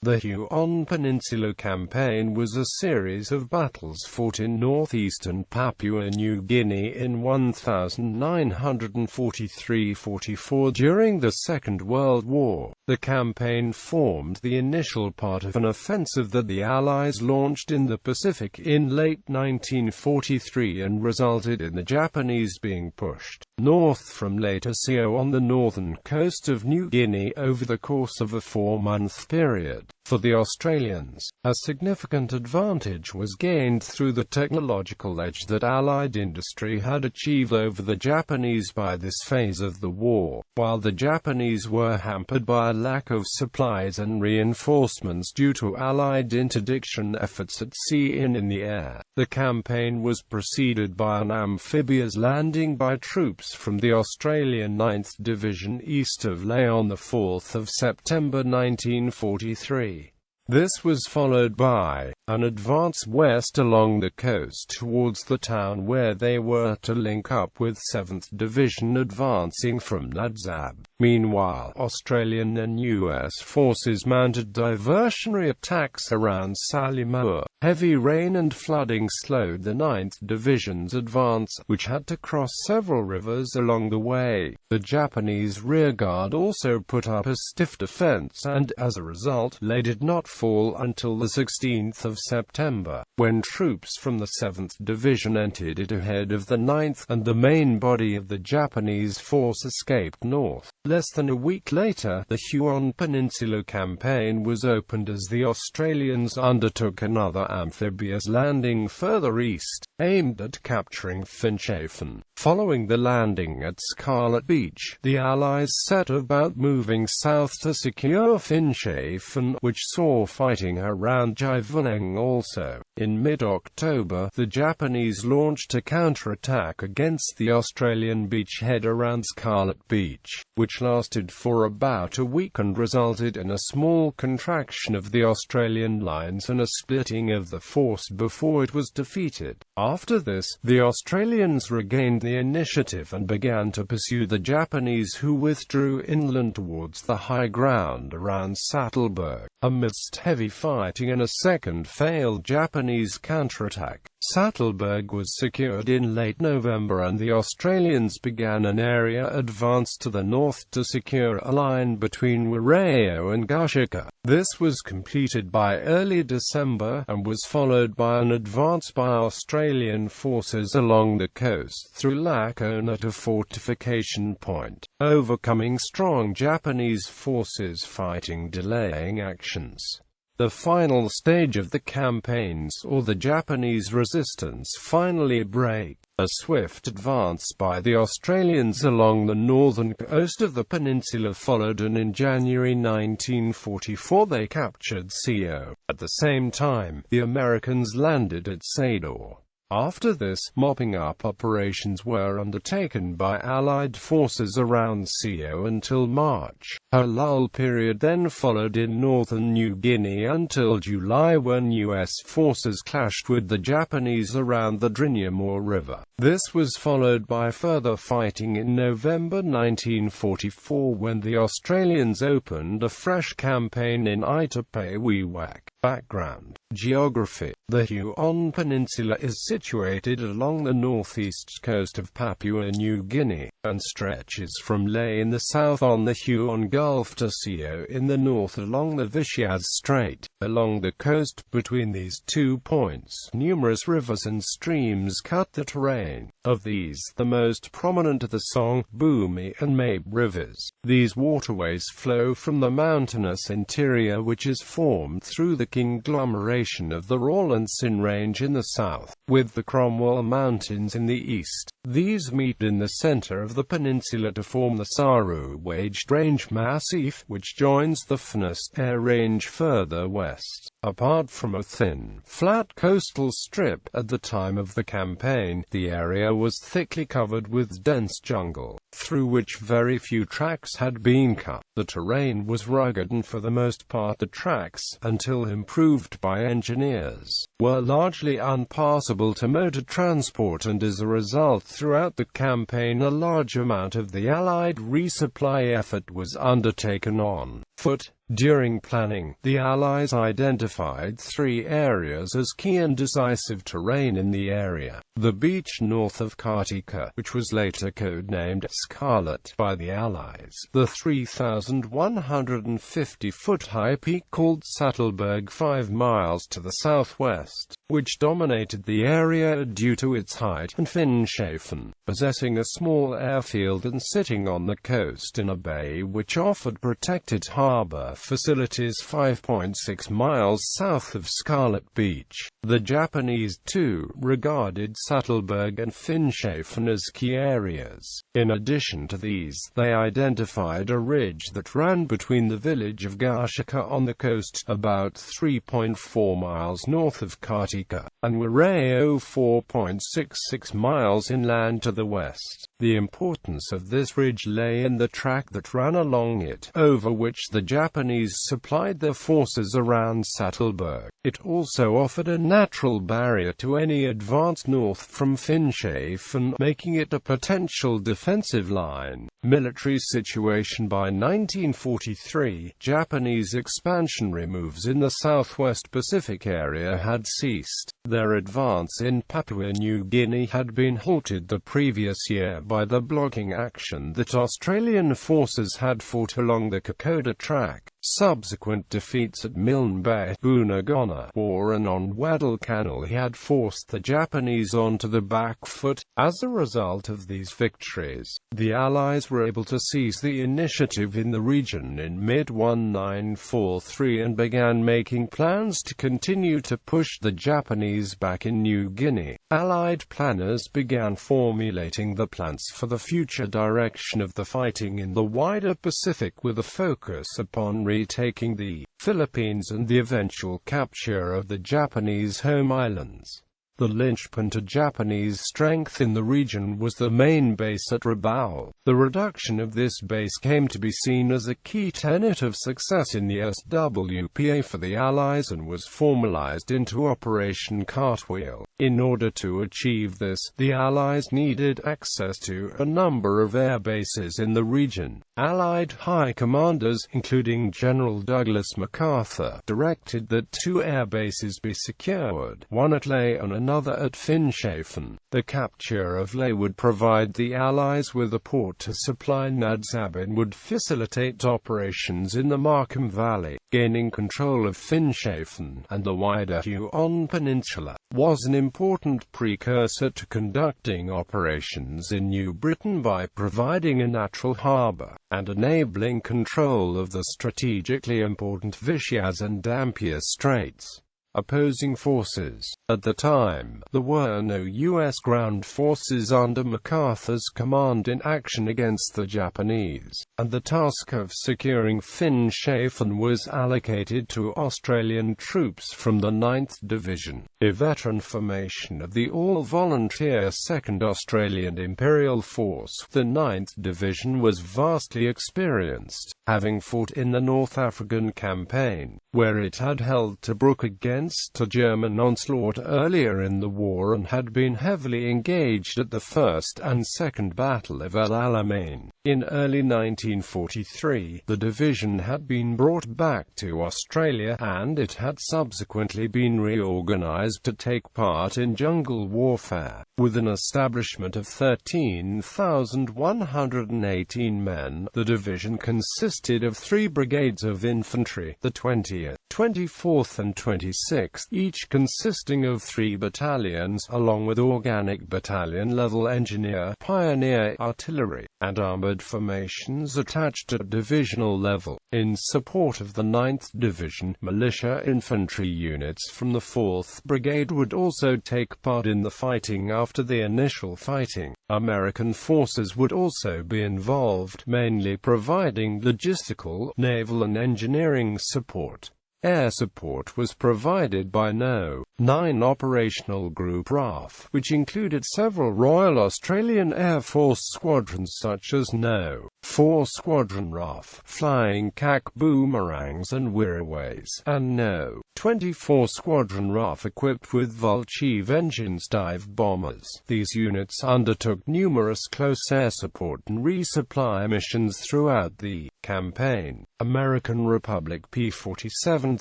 The Huon Peninsula Campaign was a series of battles fought in northeastern Papua New Guinea in 1943–44 during the Second World War. The campaign formed the initial part of an offensive that the Allies launched in the Pacific in late 1943 and resulted in the Japanese being pushed north from Leyte to Sio on the northern coast of New Guinea over the course of a 4-month period. For the Australians, a significant advantage was gained through the technological edge that Allied industry had achieved over the Japanese by this phase of the war, while the Japanese were hampered by a lack of supplies and reinforcements due to Allied interdiction efforts at sea and in the air. The campaign was preceded by an amphibious landing by troops from the Australian 9th Division east of Lae on 4 September 1943. This was followed by an advance west along the coast towards the town where they were to link up with 7th Division advancing from Nadzab. Meanwhile, Australian and US forces mounted diversionary attacks around Salimua. Heavy rain and flooding slowed the 9th Division's advance, which had to cross several rivers along the way. The Japanese rearguard also put up a stiff defense and, as a result, Lae did not fall until the 16th of September, when troops from the 7th Division entered it ahead of the 9th, and the main body of the Japanese force escaped north. Less than a week later, the Huon Peninsula Campaign was opened as the Australians undertook another amphibious landing further east, aimed at capturing Finschhafen. Following the landing at Scarlet Beach, the Allies set about moving south to secure Finschhafen, which saw fighting around Jivaneng also. In mid-October, the Japanese launched a counterattack against the Australian beachhead around Scarlet Beach, which lasted for about a week and resulted in a small contraction of the Australian lines and a splitting of the force before it was defeated. After this, the Australians regained the initiative and began to pursue the Japanese, who withdrew inland towards the high ground around Saddleburg. Amidst heavy fighting and a second failed Japanese counterattack, Saddleburg was secured in late November and the Australians began an area advance to the north to secure a line between Warreo and Gashika. This was completed by early December, and was followed by an advance by Australian forces along the coast through Lakona to Fortification Point, overcoming strong Japanese forces fighting delaying actions. The final stage of the campaign saw the Japanese resistance finally break. A swift advance by the Australians along the northern coast of the peninsula followed, and in January 1944 they captured Sio. At the same time, the Americans landed at Sador. After this, mopping-up operations were undertaken by Allied forces around Sio until March. A lull period then followed in northern New Guinea until July, when U.S. forces clashed with the Japanese around the Drinyamore River. This was followed by further fighting in November 1944 when the Australians opened a fresh campaign in Itapewiwak. Background. Geography. The Huon Peninsula is situated along the northeast coast of Papua New Guinea, and stretches from Lae in the south on the Huon Gulf to Sio in the north along the Vishyaz Strait. Along the coast between these 2 points, numerous rivers and streams cut the terrain. Of these, the most prominent are the Song, Bumi, and Mabe rivers. These waterways flow from the mountainous interior, which is formed through the conglomeration of the Rawlinson Range in the south, with the Cromwell Mountains in the east. These meet in the center of the peninsula to form the Saru Waged Range Massif, which joins the Finisterre Range further west. Apart from a thin, flat coastal strip, at the time of the campaign, the area was thickly covered with dense jungle, through which very few tracks had been cut. The terrain was rugged, and for the most part the tracks, until improved by engineers, were largely unpassable to motor transport, and as a result throughout the campaign a large amount of the Allied resupply effort was undertaken on foot. During planning, the Allies identified 3 areas as key and decisive terrain in the area: the beach north of Kartika, which was later codenamed Scarlet by the Allies; the 3,150-foot high peak called Saddleberg 5 miles to the southwest, which dominated the area due to its height; and Finschhafen, possessing a small airfield and sitting on the coast in a bay which offered protected harbor facilities 5.6 miles south of Scarlet Beach. The Japanese, too, regarded Saddleberg and Finschhafen as key areas. In addition to these, they identified a ridge that ran between the village of Gashika on the coast, about 3.4 miles north of Kartika, and Warao 4.66 miles inland to the west. The importance of this ridge lay in the track that ran along it, over which the Japanese supplied their forces around Saddleberg. It also offered a natural barrier to any advance north from Finschhafen, making it a potential defensive line. Military situation. By 1943, Japanese expansionary moves in the southwest Pacific area had ceased. Their advance in Papua New Guinea had been halted the previous year by the blocking action that Australian forces had fought along the Kokoda Track. Subsequent defeats at Milne Bay, Bunagona, War and on Guadalcanal had forced the Japanese onto the back foot. As a result of these victories, the Allies were able to seize the initiative in the region in mid-1943 and began making plans to continue to push the Japanese back in New Guinea. Allied planners began formulating the plans for the future direction of the fighting in the wider Pacific, with a focus upon retaking the Philippines and the eventual capture of the Japanese home islands. The linchpin to Japanese strength in the region was the main base at Rabaul. The reduction of this base came to be seen as a key tenet of success in the SWPA for the Allies and was formalized into Operation Cartwheel. In order to achieve this, the Allies needed access to a number of air bases in the region. Allied high commanders, including General Douglas MacArthur, directed that 2 air bases be secured, one at Lae and another at Finschhafen. The capture of Lae would provide the Allies with a port to supply Nadzab and would facilitate operations in the Markham Valley. Gaining control of Finschhafen and the wider Huon Peninsula was an important precursor to conducting operations in New Britain by providing a natural harbour and enabling control of the strategically important Vitiaz and Dampier Straits. Opposing forces. At the time, there were no U.S. ground forces under MacArthur's command in action against the Japanese, and the task of securing Finschhafen was allocated to Australian troops from the 9th Division, a veteran formation of the all-volunteer 2nd Australian Imperial Force. The 9th Division was vastly experienced, having fought in the North African Campaign, where it had held Tobruk against a German onslaught earlier in the war and had been heavily engaged at the First and Second Battle of El Alamein. In early 1943, the division had been brought back to Australia, and it had subsequently been reorganized to take part in jungle warfare. With an establishment of 13,118 men, the division consisted of 3 brigades of infantry, the 20th, 24th and 26th, each consisting of 3 battalions, along with organic battalion-level engineer, pioneer, artillery, and armored formations attached at divisional level. In support of the 9th Division, militia infantry units from the 4th Brigade would also take part in the fighting after the initial fighting. American forces would also be involved, mainly providing logistical, naval and engineering support. Air support was provided by No. 9 Operational Group RAF, which included several Royal Australian Air Force squadrons such as No. 4 Squadron RAF, flying CAC boomerangs and Wirraways, and No. 24 Squadron RAF equipped with Vultchiv engines dive bombers. These units undertook numerous close air support and resupply missions throughout the campaign. American Republic P-47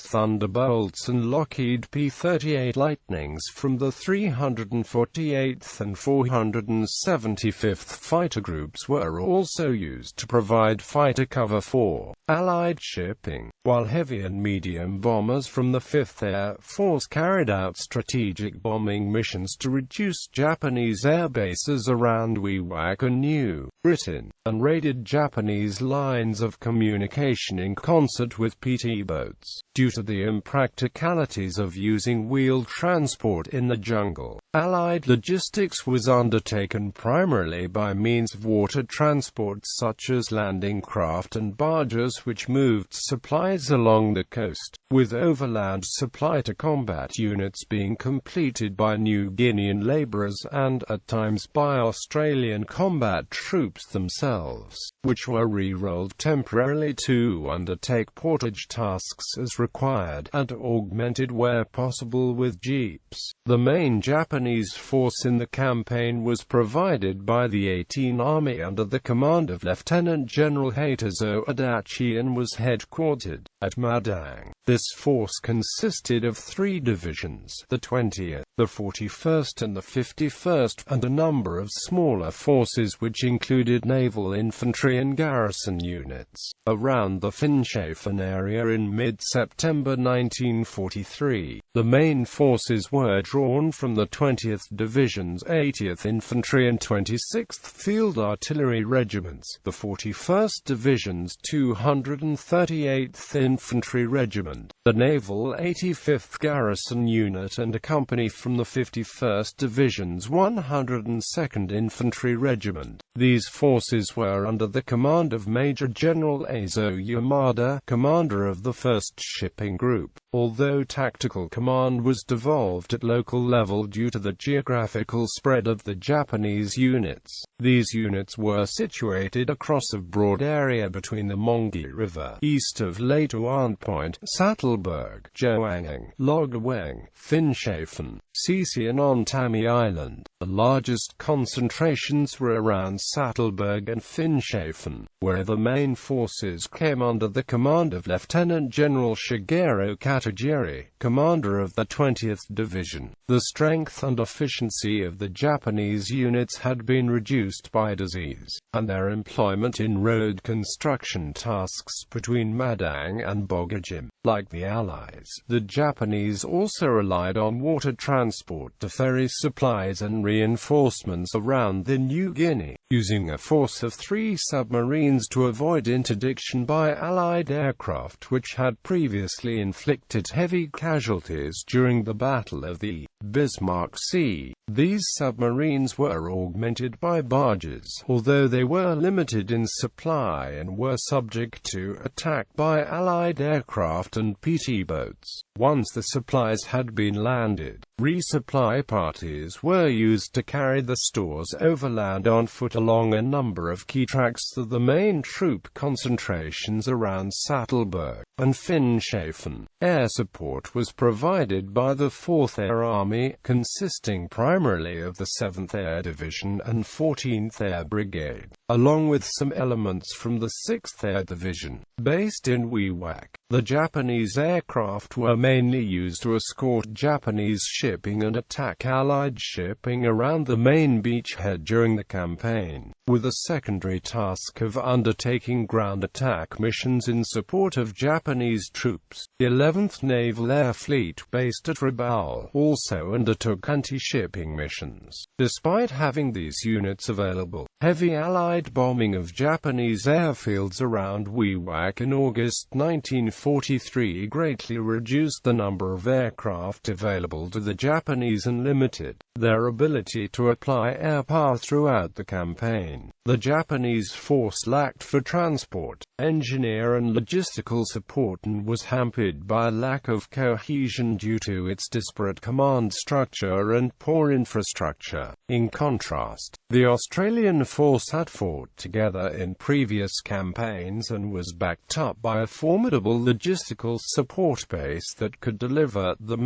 Thunderbolts and Lockheed P-38 Lightnings from the 348th and 475th Fighter Groups were also used to provide fighter cover for Allied shipping, while heavy and medium bombers from the 5th Air Force carried out strategic bombing missions to reduce Japanese air bases around Wewak and New Britain, and raided Japanese lines of communication in concert with PT boats. Due to the impracticalities of using wheeled transport in the jungle, Allied logistics was undertaken primarily by means of water transport such as landing craft and barges which moved supplies along the coast, with overland supply to combat units being completed by New Guinean labourers and, at times, by Australian combat troops themselves, which were re-rolled temporarily to undertake portage tasks as required, and augmented where possible with jeeps. The main Japanese force in the campaign was provided by the 18th Army under the command of Lieutenant General Hayato Adachi and was headquartered at Madang. This force consisted of 3 divisions, the 20th, the 41st and the 51st, and a number of smaller forces which included naval infantry and garrison units. Around the Finschhafen area in mid-September 1943, the main forces were drawn from the 20th Division's 80th Infantry and 26th Field Artillery Regiments, the 41st Division's 238th Infantry Regiment, the Naval 85th Garrison Unit and a company from the 51st Division's 102nd Infantry Regiment. These forces were under the command of Major General Azo Yamada, commander of the 1st Shipping Group, although tactical command was devolved at local level due to the geographical spread of the Japanese units. These units were situated across a broad area between the Mongi River, east of Leyte Point, Sattleberg, Joangang, Logaweng, Finschhafen, Sisi and on Tami Island. The largest concentrations were around Sattleberg and Finschhafen, where the main forces came under the command of Lieutenant General Shigeru Katagiri, commander of the 20th Division. The strength and efficiency of the Japanese units had been reduced by disease, and their employment in road construction tasks between Madang and Bogajim. Like the Allies, the Japanese also relied on water transport to ferry supplies and reinforcements around the New Guinea, using a force of 3 submarines to avoid interdiction by Allied aircraft which had previously inflicted heavy casualties during the Battle of the Bismarck Sea. These submarines were augmented by barges, although they were limited in supply and were subject to attack by Allied aircraft and PT boats. Once the supplies had been landed, resupply parties were used to carry the stores overland on foot along a number of key tracks to the main troop concentrations around Sattleberg and Finschhafen. Air support was provided by the 4th Air Army, consisting primarily of the 7th Air Division and 14th Air Brigade, along with some elements from the 6th Air Division, based in Wewak. The Japanese aircraft were mainly used to escort Japanese shipping and attack Allied shipping around the main beachhead during the campaign, with a secondary task of undertaking ground attack missions in support of Japanese troops. The 11th Naval Air Fleet, based at Rabaul, also undertook anti-shipping missions. Despite having these units available, heavy Allied bombing of Japanese airfields around Wewak in August 1943 greatly reduced the number of aircraft available to the Japanese and limited their ability to apply air power throughout the campaign. The Japanese force lacked for transport, engineer and logistical support and was hampered by a lack of cohesion due to its disparate command structure and poor infrastructure. In contrast, the Australian force had fought together in previous campaigns and was backed up by a formidable logistical support base that could deliver the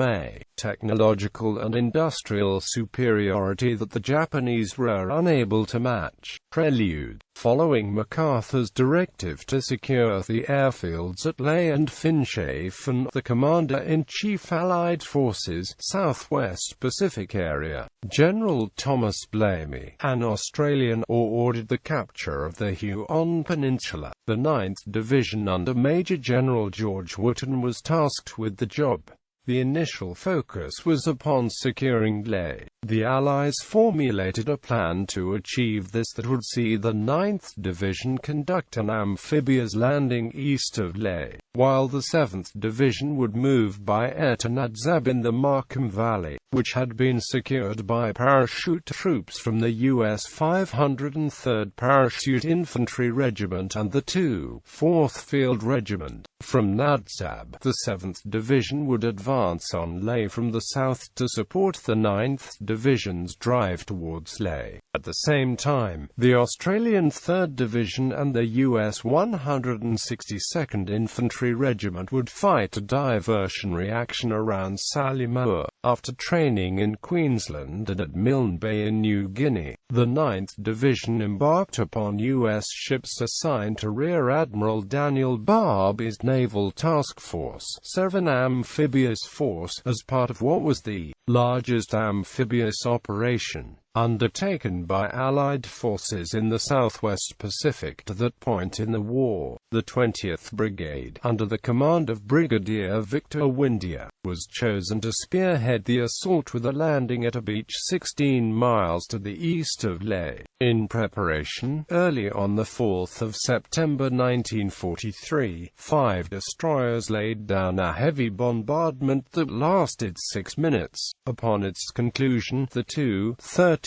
technological and industrial superiority that the Japanese were unable to match. prelude. Following MacArthur's directive to secure the airfields at Lae and Finschhafen, the Commander-in-Chief Allied Forces, Southwest Pacific Area, General Thomas Blamey, an Australian, ordered the capture of the Huon Peninsula. The 9th Division under Major General George Wotton was tasked with the job. The initial focus was upon securing Lae. The Allies formulated a plan to achieve this that would see the 9th Division conduct an amphibious landing east of Lae, while the 7th Division would move by air to Nadzab in the Markham Valley, which had been secured by parachute troops from the U.S. 503rd Parachute Infantry Regiment and the 4th Field Regiment. From Nadzab, the 7th Division would advance on Lae from the south to support the 9th Division's drive towards Lae. At the same time, the Australian 3rd Division and the U.S. 162nd Infantry Regiment would fight a diversionary action around Salimua. After training in Queensland and at Milne Bay in New Guinea, the 9th Division embarked upon U.S. ships assigned to Rear Admiral Daniel Barbee's Naval Task Force 7 amphibious force as part of what was the largest amphibious operation undertaken by Allied forces in the Southwest Pacific to that point in the war. The 20th Brigade, under the command of Brigadier Victor Windia, was chosen to spearhead the assault with a landing at a beach 16 miles to the east of Lae. In preparation, early on the 4th of September 1943, 5 destroyers laid down a heavy bombardment that lasted 6 minutes. Upon its conclusion, the 13th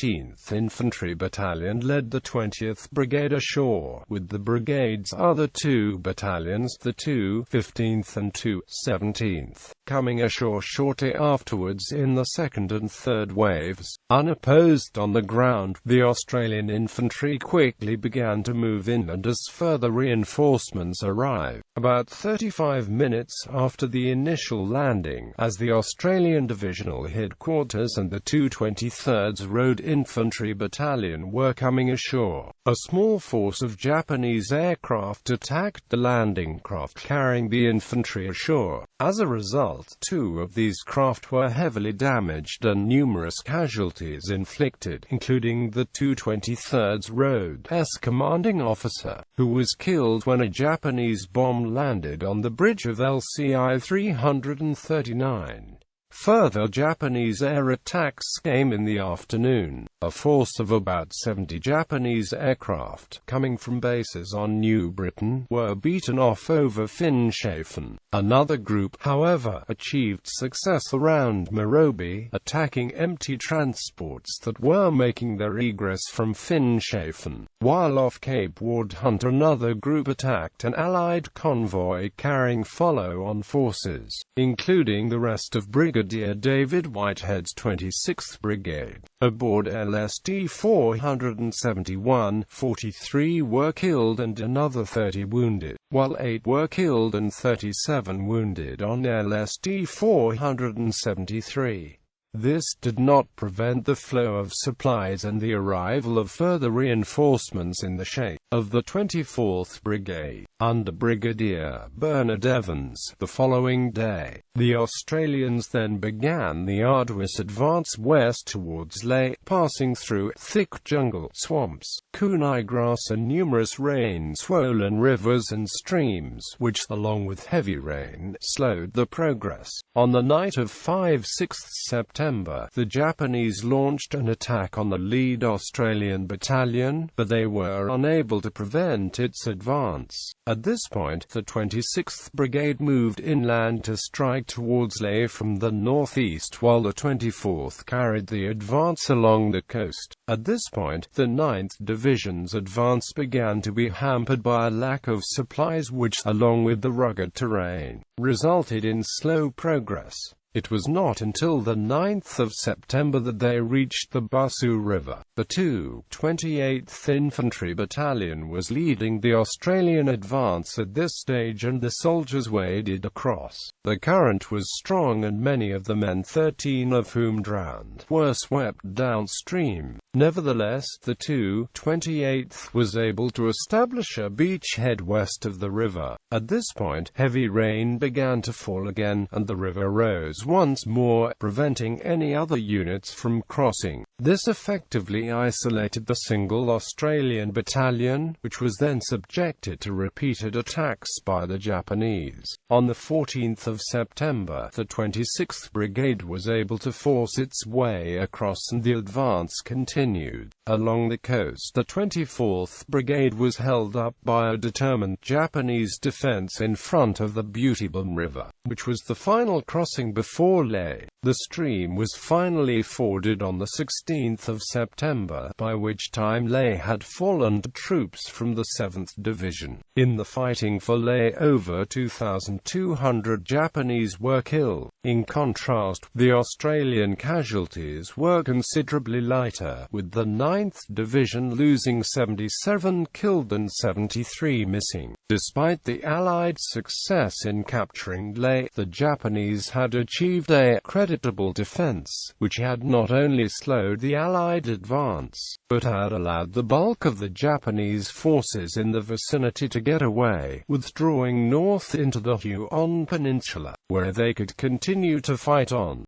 Infantry Battalion led the 20th Brigade ashore, with the brigade's other 2 battalions, the 15th and 17th, coming ashore shortly afterwards in the 2nd and 3rd waves. Unopposed on the ground, the Australian infantry quickly began to move inland as further reinforcements arrived. About 35 minutes after the initial landing, as the Australian Divisional Headquarters and the 223rd Road Infantry Battalion were coming ashore, a small force of Japanese aircraft attacked the landing craft carrying the infantry ashore. As a result, 2 of these craft were heavily damaged and numerous casualties inflicted, including the 223rd Road's commanding officer, who was killed when a Japanese bomb landed on the bridge of LCI 339. Further Japanese air attacks came in the afternoon. A force of about 70 Japanese aircraft, coming from bases on New Britain, were beaten off over Finschhafen. Another group, however, achieved success around Morobe, attacking empty transports that were making their egress from Finschhafen. While off Cape Ward Hunt, another group attacked an Allied convoy carrying follow-on forces, including the rest of Brigadier David Whitehead's 26th Brigade. Aboard LSD 471, 43 were killed and another 30 wounded, while 8 were killed and 37 wounded on LSD 473. This did not prevent the flow of supplies and the arrival of further reinforcements in the shape of the 24th Brigade, under Brigadier Bernard Evans. The following day, the Australians then began the arduous advance west towards Lae, passing through thick jungle, swamps, kunai grass and numerous rain-swollen rivers and streams, which, along with heavy rain, slowed the progress. On the night of 5-6 September, the Japanese launched an attack on the lead Australian battalion, but they were unable to prevent its advance. At this point, the 26th Brigade moved inland to strike towards Lae from the northeast, while the 24th carried the advance along the coast. At this point, the 9th Division's advance began to be hampered by a lack of supplies which, along with the rugged terrain, resulted in slow progress. It was not until the 9th of September that they reached the Basu River. The 228th Infantry Battalion was leading the Australian advance at this stage, and the soldiers waded across. The current was strong and many of the men, 13 of whom drowned, were swept downstream. Nevertheless, the 228th was able to establish a beachhead west of the river. At this point, heavy rain began to fall again, and the river rose once more, preventing any other units from crossing. This effectively isolated the single Australian battalion, which was then subjected to repeated attacks by the Japanese. On the 14th of September, the 26th Brigade was able to force its way across, and the advance continued. Along the coast, the 24th Brigade was held up by a determined Japanese defense in front of the Butibum River, which was the final crossing before Lae. The stream was finally forded on the 16th of September, by which time Lae had fallen to troops from the 7th Division. In the fighting for Lae, over 2,200 Japanese were killed. In contrast, the Australian casualties were considerably lighter, with the 9th Division losing 77 killed and 73 missing. Despite the Allied success in capturing Lae, the Japanese had achieved a creditable defense, which had not only slowed the Allied advance, but had allowed the bulk of the Japanese forces in the vicinity to get away, withdrawing north into the Huon Peninsula, where they could continue to fight on.